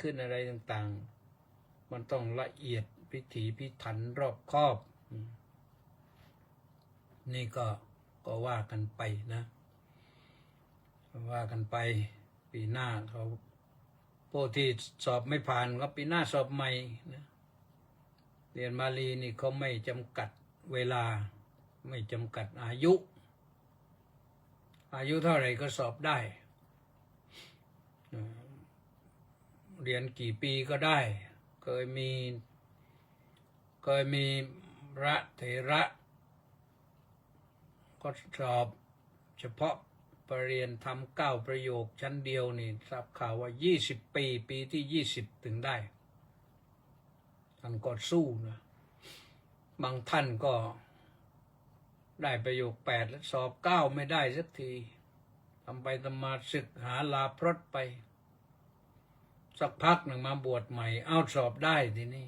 ขึ้นอะไรต่างๆมันต้องละเอียดพิถีพิถันรอบคอบนี่ก็ว่ากันไปนะว่ากันไปปีหน้าเขาผู้ที่สอบไม่ผ่านก็ปีหน้าสอบใหม่นะเรียนบาลีนี่เขาไม่จำกัดเวลาไม่จำกัดอายุเท่าไหร่ก็สอบได้เรียนกี่ปีก็ได้เคยมีพระเถระก็สอบเฉพาะปรริญญาธรรม9 ประโยคชั้นเดียวนี่ทราบข่าวว่า20 ปีที่20ถึงได้ท่านก็สู้นะบางท่านก็ได้ประโยค8แล้วสอบ9ไม่ได้สักทีทำไปทำมาศึกหาลาพรตไปสักพักหนึ่งมาบวชใหม่เอาสอบได้ทีนี้